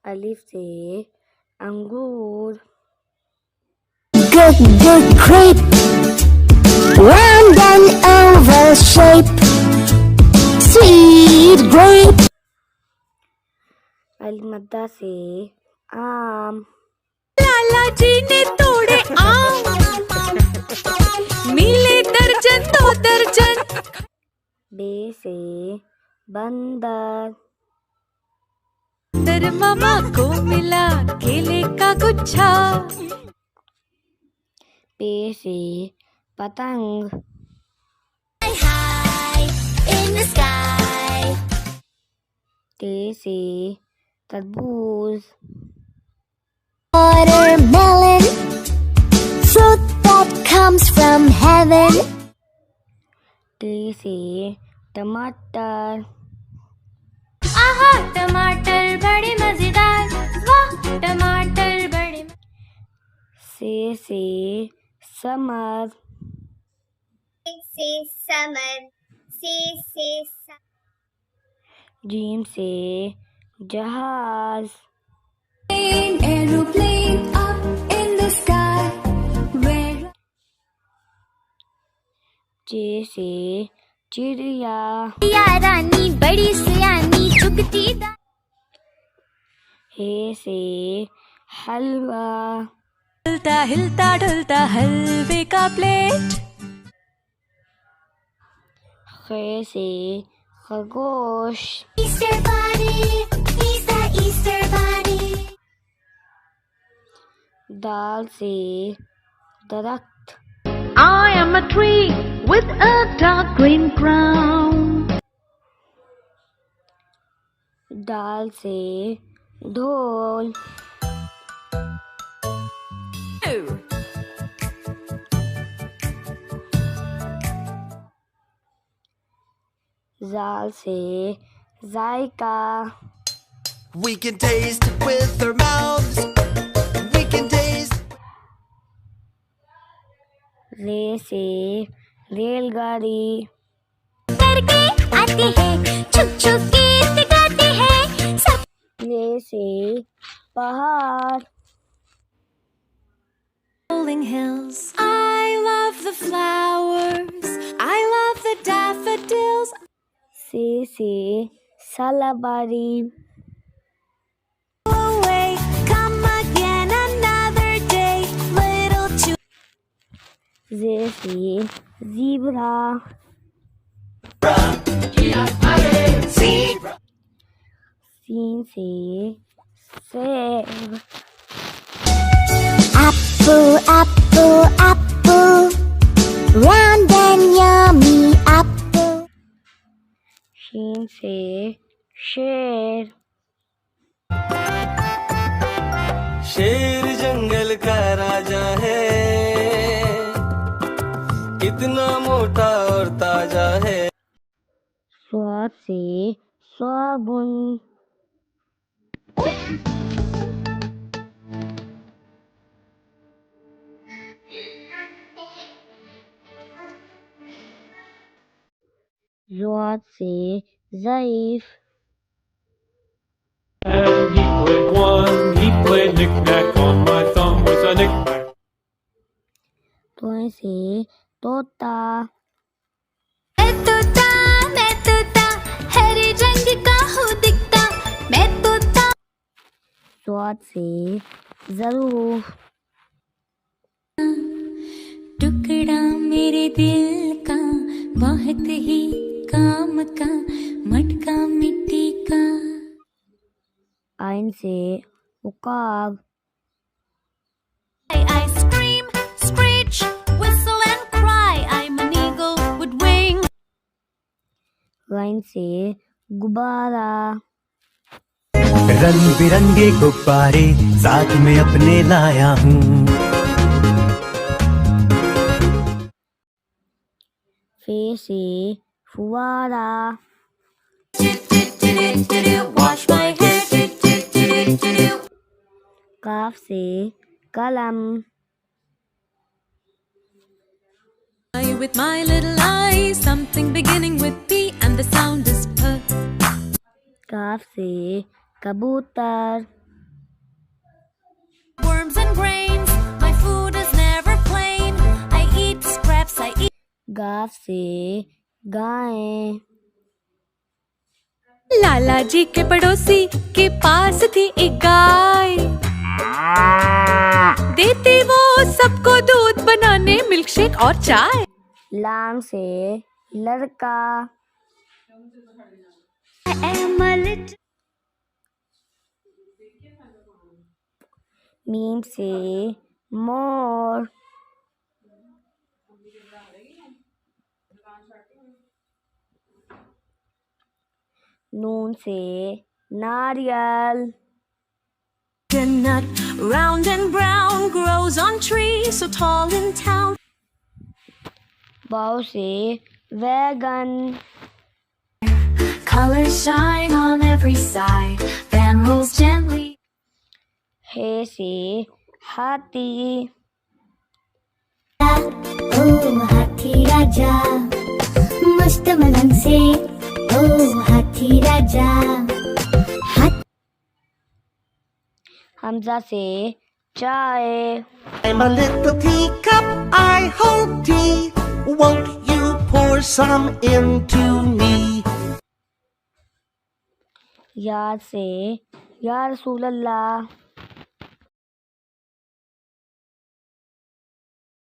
अलिफ से अंगूर। Good, good, great. Round and oval shape. Sweet grape. अलमद्दा से आम। लाला जी ने तोड़े आम, मिले दर्जन 2 दर्जन। बे से बंदर। दर मामा को मिला केले का गुच्छा। पे से पतंग। High in the sky. ते से तरबूज। Watermelon. Fruit that comes from heaven. टे से टमाटर। आहा टमाटर बड़े मजेदार, वाह टमाटर बड़े। से समर। से समर. से जीम से जहाज। Aeroplane up in the sky. Where चे से चिड़िया। या रानी बड़ी सियानी चुगती दा. हे से हलवा। हिलता हिलता डुलता हलवे का प्लेट। खे से खरगोश। Easter bunny, he's the Easter bunny. दाल से दरख्त। I am a tree with a dark green crown. दाल से ढोल। जाल से जायका। We can taste with our mouths. We can taste. रे से रेलगाड़ी। करके आते हैं छुप छुप गीत गाते हैं सब. रे से पहाड़। Rolling hills. I love the flowers. I love the daffodils. से सलाबारी। Away, come again another day, little children. जे से ज़ीब्रा। सीन से सेब। Apple, apple, apple. Round and yummy apple. शीन से शेर। शेर जंगल का राजा है, कितना मोटा और ताजा है। स्वाद से साबुन। ज़ाद से ज़ईफ। And he played one, he played knick-knack on my thumb with a knick-knack. तोय से तोता। मैं तोता, हरे रंग का हूँ दिखता, मैं तोता। स्वाद से ज़रूर। टुकड़ा मेरे दिल का, बहुत ही काम का, मटका मिट्टी का। आइन से उकाब। I scream, screech, whistle and cry. I'm an eagle with wings. Again से गुब्बारा। रंग बिरंगे गुब्बारे साथ में अपने लाया हूँ। फे से फुवारा। Wash my hair. काफ से कलम। With my little eyes, something beginning with P and the sound is P. काफ से कबूतर। worms and grains. My food is never plain. I eat scraps, I eat. गाफ से गाय, लाला जी के पड़ोसी के पास थी एक गाय, देती वो सबको दूध बनाने मिल्क शेक और चाय। लाम से लड़का, मीम से मोर, नून से नारियल, The nut, round and brown, grows on trees so tall in town. वाव से wagon, Colors shine on every side, van rolls gently. हे से हाथी, ओ हाथी राजा मस्त मलंग से, ओ हाथी राजा। हमजा से चाय, I'm a little teacup, I hold tea. Won't you pour some into me? या से या रसूल अल्लाह,